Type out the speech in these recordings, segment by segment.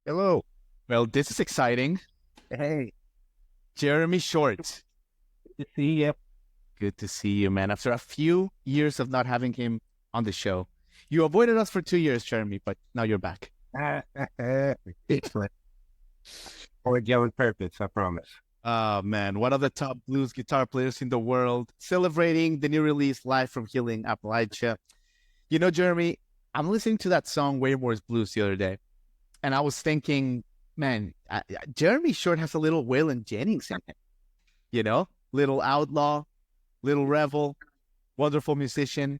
Hello. Well, this is exciting. Hey, Jeremy Short. good to see you. Good to see you, man. After a few years of not having him on the show, you avoided us for 2 years, Jeremy, but now you're back. Excellent. For Joe and purpose, I promise. Oh, man. One of the top blues guitar players in the world, celebrating the new release live from Healing Appalachia. You know, Jeremy, I'm listening to that song, Way More's Blues, the other day, and I was thinking, man, Jeremy Short has a little Waylon Jennings in him, little outlaw, little rebel, wonderful musician.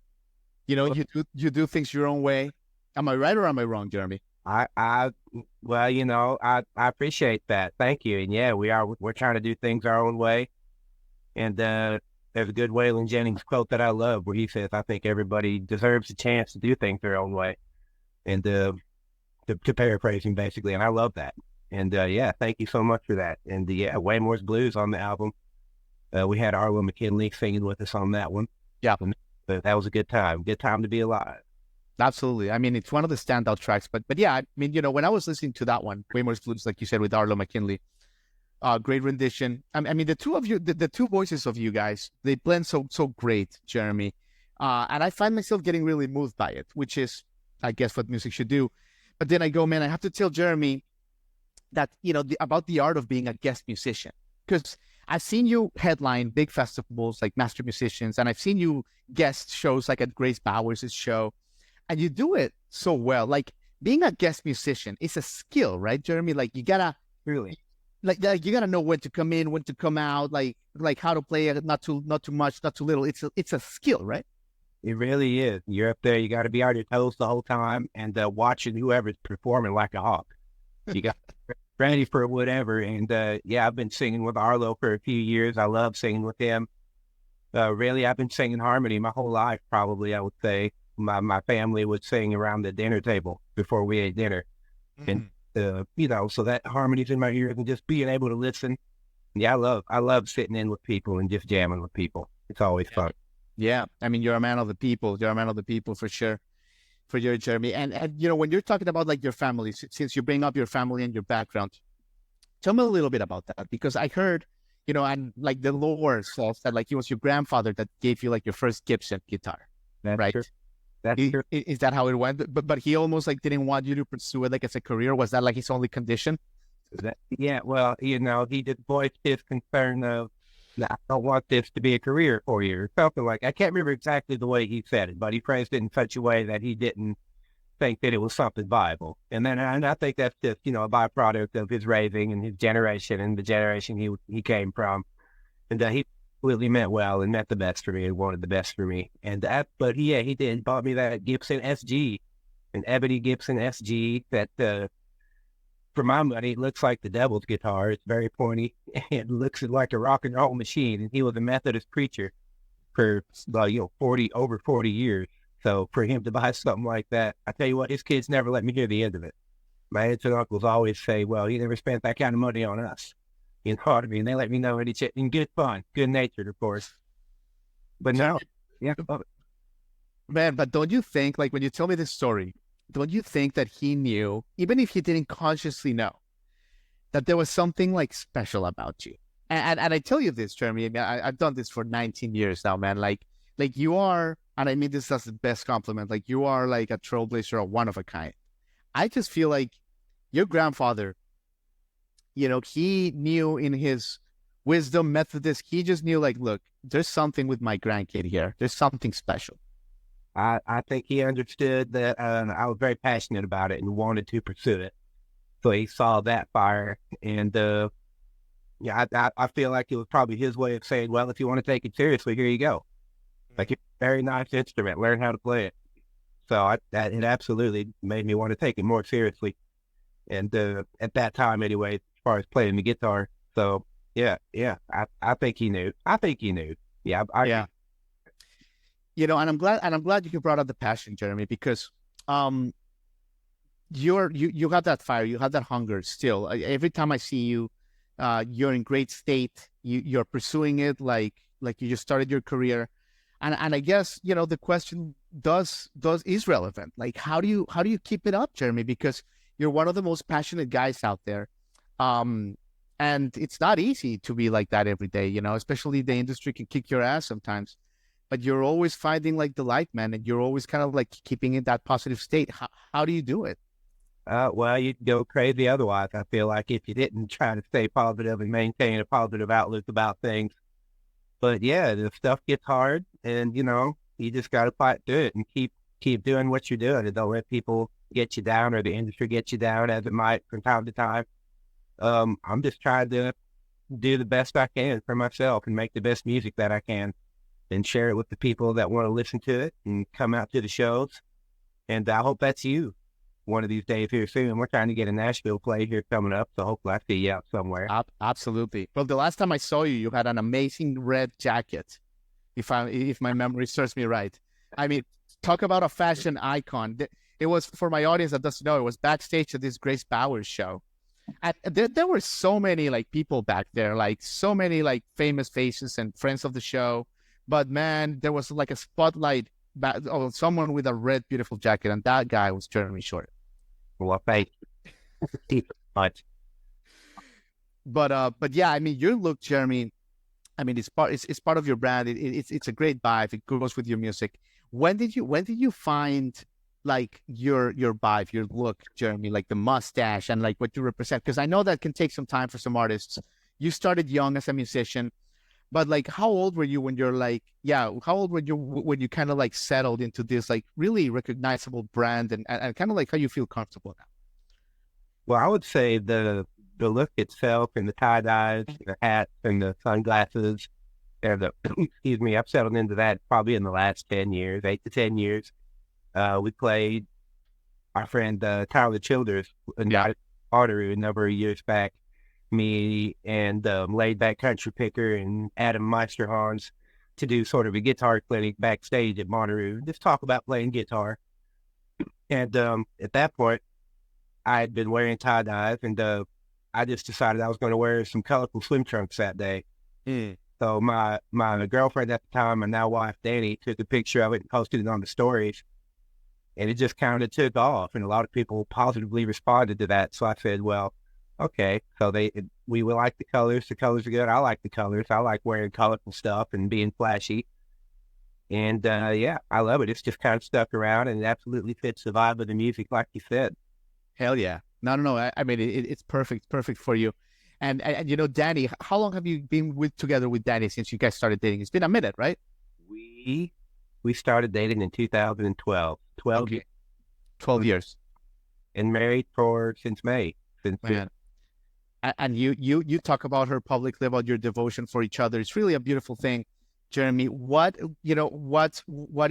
You do things your own way. Am I right or am I wrong, Jeremy? I, well, I appreciate that. Thank you. And yeah, we're trying to do things our own way. And there's a good Waylon Jennings quote that I love where he says, I think everybody deserves a chance to do things their own way. And to paraphrase him basically. And I love that. And yeah, thank you so much for that. And yeah, Waymore's Blues on the album. We had Arlo McKinley singing with us on that one. Yeah, And, that was a good time. Good time to be alive. absolutely. I mean, it's one of the standout tracks. But yeah, I mean, when I was listening to that one, Way More's Blues, like you said, with Arlo McKinley, great rendition. I mean, the two of you, the two voices of you guys, they blend so great, Jeremy. And I find myself getting really moved by it, which is, I guess, what music should do. But then I go, man, I have to tell Jeremy that about the art of being a guest musician, because I've seen you headline big festivals like Master Musicians, and I've seen you guest shows like at Grace Bowers' show, and you do it so well. Like being a guest musician is a skill, right, Jeremy? Like you gotta Really. you gotta know when to come in, when to come out, like how to play it, not too much, not too little. It's a skill, right? It really is. You're up there. You got to be on your toes the whole time and watching whoever's performing like a hawk. You got ready for whatever. And yeah, I've been singing with Arlo for a few years. I love singing with him. Really, I've been singing harmony my whole life, probably, I would say. My family would sing around the dinner table before we ate dinner. And, so that harmony's in my ears and just being able to listen. Yeah, I love sitting in with people and just jamming with people. It's always fun. Yeah, I mean, you're a man of the people. You're a man of the people for sure. For your Jeremy, and when you're talking about like your family, since you bring up your family and your background, tell me a little bit about that because I heard, and like the lore says that like it was your grandfather that gave you like your first Gibson guitar, That's right? true. That's true. Is that how it went? But he almost like didn't want you to pursue it like as a career. Was that like his only condition? Yeah, well, he did voice his concern of, "Nah, I don't want this to be a career for you," or something like. I can't remember exactly the way he said it, but he phrased it in such a way that he didn't think that it was something viable. And I think that's just a byproduct of his raising and his generation and the generation he came from, and he really meant well and meant the best for me and wanted the best for me. And that, but yeah, he did. He bought me that Gibson SG, an ebony Gibson SG that. For my money, it looks like the devil's guitar. It's very pointy and looks like a rock and roll machine. And he was a Methodist preacher for, well, 40 years. So for him to buy something like that, I tell you what, his kids never let me hear the end of it. My aunts and uncles always say, well, he never spent that kind of money on us. You know what I mean? They let me know it's in good fun, good natured, of course. But no, yeah, love it. Man, but don't you think like when you tell me this story, don't you think that he knew, even if he didn't consciously know, that there was something like special about you? And I tell you this, Jeremy. I mean, I've done this for 19 years now, man. Like you are, and I mean this as the best compliment. Like you are like a trailblazer, a one of a kind. I just feel like your grandfather, he knew in his wisdom, Methodist, he just knew like, look, there's something with my grandkid here. There's something special. I think he understood that I was very passionate about it and wanted to pursue it. So he saw that fire, and yeah, I feel like it was probably his way of saying, well, if you want to take it seriously, here you go. Like it's a very nice instrument, learn how to play it. So it absolutely made me want to take it more seriously. And at that time, anyway, as far as playing the guitar. So yeah, I think he knew. I think he knew. Yeah, Yeah. And I'm glad you brought up the passion, Jeremy, because um you have that fire, you have that hunger still. Every time I see you, you're in great state. You're pursuing it like you just started your career, and I guess the question does is relevant. Like how do you keep it up, Jeremy? Because You're one of the most passionate guys out there. And it's not easy to be like that every day, especially the industry can kick your ass sometimes, but you're always finding like the light, man. And you're always kind of like keeping in that positive state. How do you do it? Well, you'd go crazy otherwise. I feel like if you didn't try to stay positive and maintain a positive outlook about things. But yeah, the stuff gets hard, and you just got to fight through it and keep doing what you're doing, and don't let people get you down or the industry get you down, as it might from time to time. I'm just trying to do the best I can for myself and make the best music that I can, and share it with the people that want to listen to it and come out to the shows. And I hope that's you one of these days here soon. We're trying to get a Nashville play here coming up, so hopefully I see you out somewhere. Absolutely. Well, the last time I saw you, you had an amazing red jacket, if my memory serves me right. I mean, talk about a fashion icon. It was, for my audience that doesn't know, it was backstage at this Grace Bowers show. And there were so many like people back there, like so many like famous faces and friends of the show. But man, there was like a spotlight on someone with a red, beautiful jacket, and that guy was Jeremy Short. Well, thank you much. But yeah, I mean, your look, Jeremy, I mean, it's part of your brand. It's a great vibe. It goes with your music. When did you find like your vibe, your look, Jeremy, like the mustache and like what you represent? Because I know that can take some time for some artists. You started young as a musician, but like, how old were you when you're like, how old were you when you kind of like settled into this like really recognizable brand and kind of like how you feel comfortable now? Well, I would say the look itself and the tie-dyes, the hats and the sunglasses, and excuse me, I've settled into that probably in the last 10 years, 8 to 10 years. We played our friend Tyler Childers in Artery a number of years back. Me and Laid Back Country Picker and Adam Meisterhans to do sort of a guitar clinic backstage at Monterey. Just talk about playing guitar. And at that point, I had been wearing tie-dyes, and I just decided I was going to wear some colorful swim trunks that day. So my girlfriend at the time, my now wife, Danny, took a picture of it and posted it on the stories. And it just kind of took off, and a lot of people positively responded to that. So I said, well, okay. So we will like the colors. The colors are good. I like the colors. I like wearing colorful stuff and being flashy. And yeah, I love it. It's just kind of stuck around, and it absolutely fits the vibe of the music, like you said. Hell yeah. No. I mean, it's perfect for you. And Danny, how long have you been together with Danny since you guys started dating? It's been a minute, right? We started dating in 2012. 12 years. 12 years. And married since May. Man. And you talk about her publicly, about your devotion for each other. It's really a beautiful thing. Jeremy, what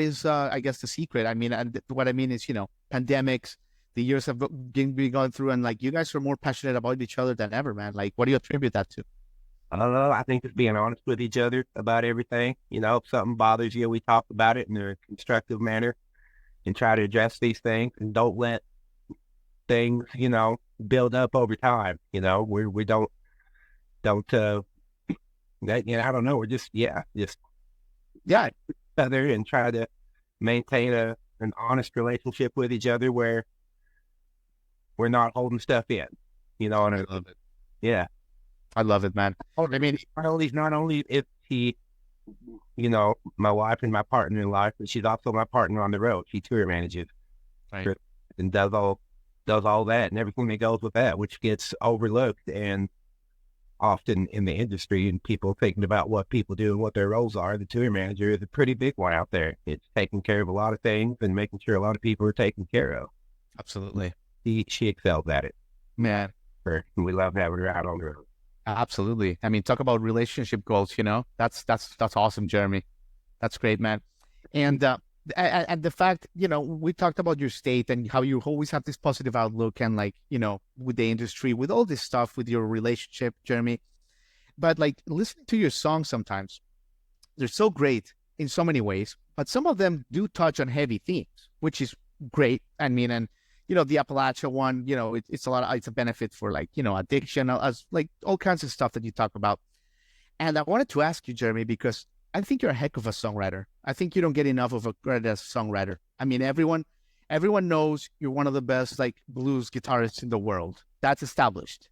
is I guess the secret? I mean, and what I mean is, pandemics, the years have been going through, and like you guys are more passionate about each other than ever, man. Like, what do you attribute that to? I don't know. I think it's being honest with each other about everything. If something bothers you, we talk about it in a constructive manner and try to address these things, and don't let things, build up over time. We don't I don't know. We're just other and try to maintain an honest relationship with each other where we're not holding stuff in, and I love it. Yeah. I love it, man. I mean, not only is he, my wife and my partner in life, but she's also my partner on the road. She tour manages, right, and does all that and everything that goes with that, which gets overlooked and often in the industry, and people thinking about what people do and what their roles are. The tour manager is a pretty big one out there. It's taking care of a lot of things and making sure a lot of people are taken care of. Absolutely. She excels at it. Man. We love having her out on the road. Absolutely. I mean, talk about relationship goals, that's awesome, Jeremy. That's great, man. And the fact, we talked about your state and how you always have this positive outlook and like, with the industry, with all this stuff, with your relationship, Jeremy. But like listening to your songs sometimes, they're so great in so many ways, but some of them do touch on heavy themes, which is great. I mean, and the Appalachia one, it's a benefit for like, addiction, as like all kinds of stuff that you talk about. And I wanted to ask you, Jeremy, because I think you're a heck of a songwriter. I think you don't get enough of a credit as a songwriter. I mean, everyone everyone knows you're one of the best like blues guitarists in the world. That's established.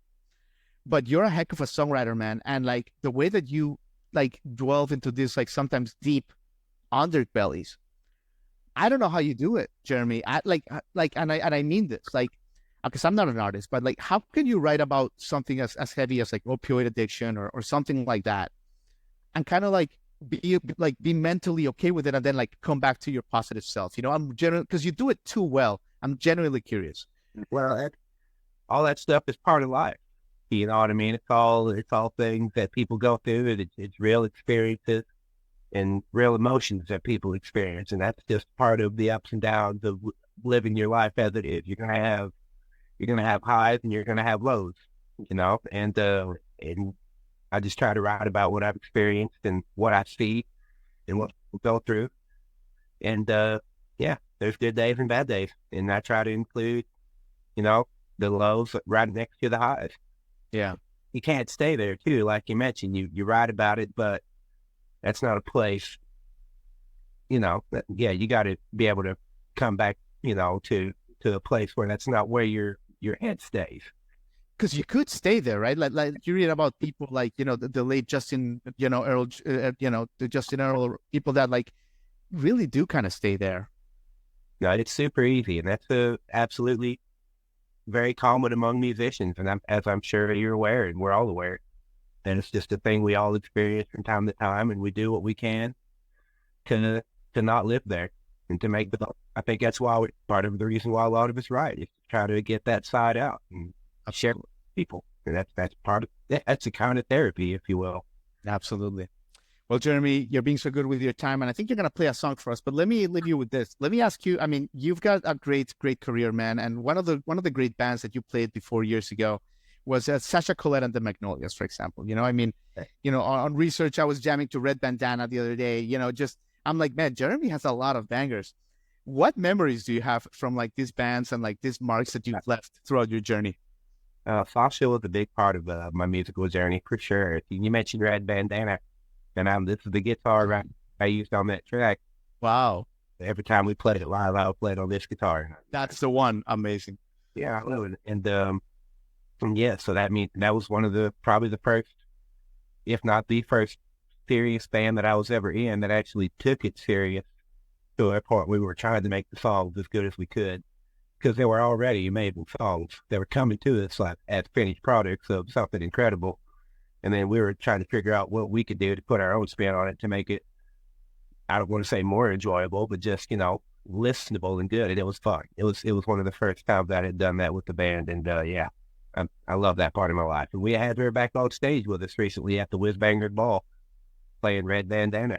But you're a heck of a songwriter, man. And like the way that you like delve into this like sometimes deep underbellies, I don't know how you do it, Jeremy. And I mean this, like, because I'm not an artist, but like, how can you write about something as heavy as like opioid addiction or something like that, and kind of like be mentally okay with it, and then like come back to your positive self? You know, I'm generally because you do it too well. I'm genuinely curious. Well, all that stuff is part of life. You know what I mean? It's all things that people go through. It's real experiences and real emotions that people experience, and that's just part of the ups and downs of living your life as it is. You're gonna have highs and you're gonna have lows, you know. And I just try to write about what I've experienced and what I see and what people go through. And yeah, there's good days and bad days, and I try to include, you know, the lows right next to the highs. Yeah, you can't stay there too, like you mentioned. You write about it, but that's not a place, you know. Yeah, you got to be able to come back, you know, to a place where that's not where your head stays. because you could stay there, right? Like you read about people like, you know, the late Justin, you know, Earl, the Justin Earl, people that like really do kind of stay there. No, it's super easy, and that's absolutely very common among musicians. And as I'm sure you're aware, and we're all aware, that it's just a thing we all experience from time to time, and we do what we can to not live there and to make the. I think that's why part of the reason why a lot of us write is to try to get that side out and share with people. And that's part of that's a kind of therapy, if you will. Absolutely. Well, Jeremy, you're being so good with your time, and I think you're going to play a song for us. But let me leave you with this. Let me ask you. I mean, you've got a great career, man. And one of the great bands that you played before years ago was Sasha Colette and the Magnolias, for example. You know, I mean, you know, on research, I was jamming to Red Bandana the other day. You know, just I'm like, man, Jeremy has a lot of bangers. What memories do you have from like these bands and like these marks that you've left throughout your journey? Sasha was a big part of my musical journey for sure. You mentioned Red Bandana. And this is the guitar I used on that track. Wow. Every time we played it live, I would play it on this guitar. That's the one. Amazing. Yeah, I love it. And yeah, so that means that was one of probably the first, if not the first serious band that I was ever in that actually took it serious to a point we were trying to make the songs as good as we could, because they were already amazing songs. They were coming to us like as finished products of something incredible. And then we were trying to figure out what we could do to put our own spin on it to make it, I don't want to say more enjoyable, but just, you know, listenable and good. And it was fun. It was one of the first times I had done that with the band. And yeah, I love that part of my life. And we had her back on stage with us recently at the Whiz Bangers Ball playing Red Bandana.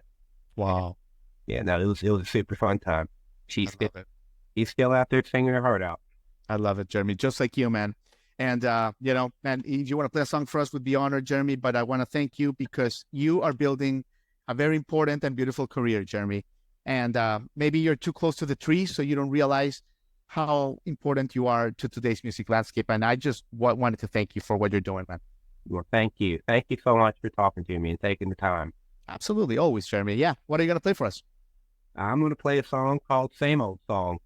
Wow. Yeah, no, it was a super fun time. She's still out there singing her heart out. I love it, Jeremy. Just like you, man. And, you know, and if you want to play a song for us, would be honored, Jeremy. But I want to thank you because you are building a very important and beautiful career, Jeremy. And maybe you're too close to the tree, so you don't realize how important you are to today's music landscape. And I just wanted to thank you for what you're doing, man. Well, thank you. Thank you so much for talking to me and taking the time. Absolutely. Always, Jeremy. Yeah. What are you going to play for us? I'm going to play a song called Same Old Song.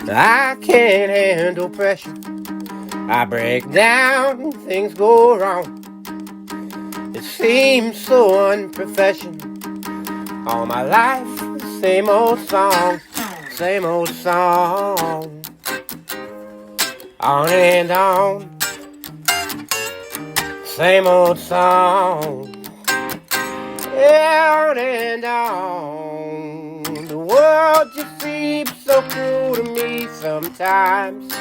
I can't handle pressure. I break down, things go wrong. It seems so unprofessional. All my life, same old song, same old song. On and on, same old song. Yeah, on and on. The world just seems so cruel to me sometimes.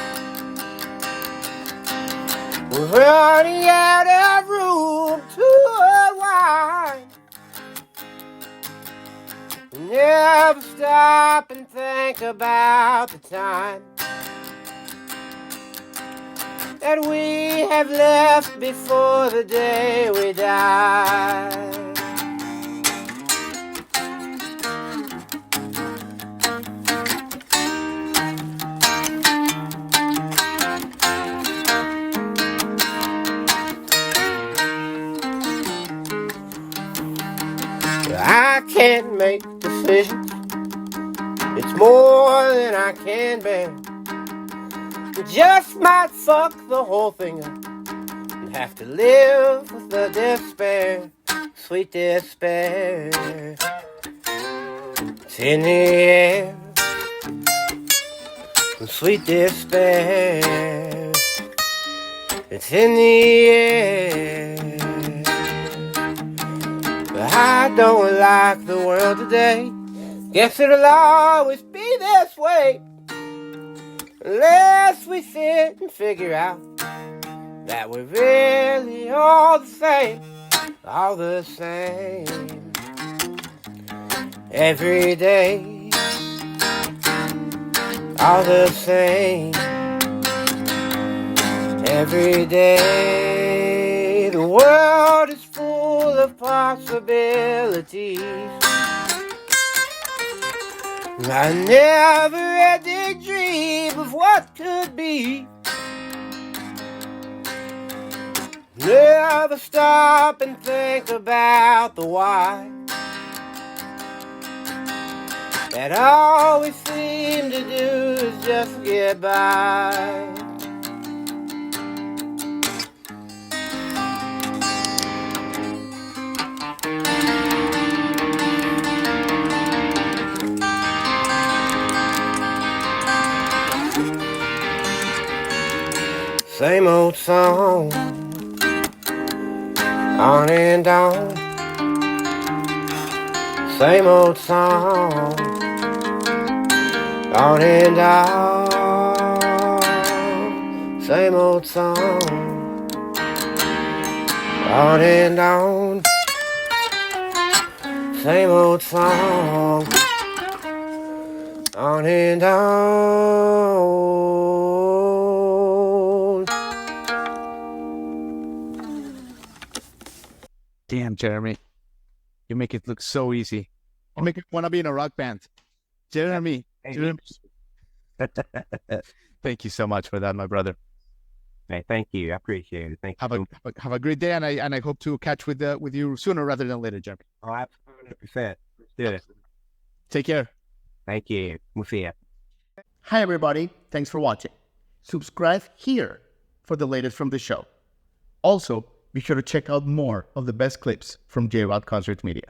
We're running out of room to unwind. Never stop and think about the time that we have left before the day we die. I can't make decisions. It's more than I can bear. Just might fuck the whole thing up and have to live with the despair, sweet despair. It's in the air, sweet despair. It's in the air. But I don't like the world today. Guess it'll always be this way, unless we sit and figure out that we're really all the same, all the same. Every day, all the same. Every day, the world is full of possibilities. I never did dream of what could be. Never stop and think about the why. That all we seem to do is just get by. Same old song, on and on. Same old song, on and on. Same old song, on and on. Same old song, on and on. Damn, Jeremy. You make it look so easy. You make it want to be in a rock band. Jeremy. Thank you so much for that, my brother. Hey, thank you. I appreciate it. Thank you. Have a great day, and I hope to catch with you sooner rather than later, Jeremy. Oh, 100%. Let's do it. Take care. Thank you. We'll see you. Hi, everybody. Thanks for watching. Subscribe here for the latest from the show. Also, be sure to check out more of the best clips from J-Rod Concert Media.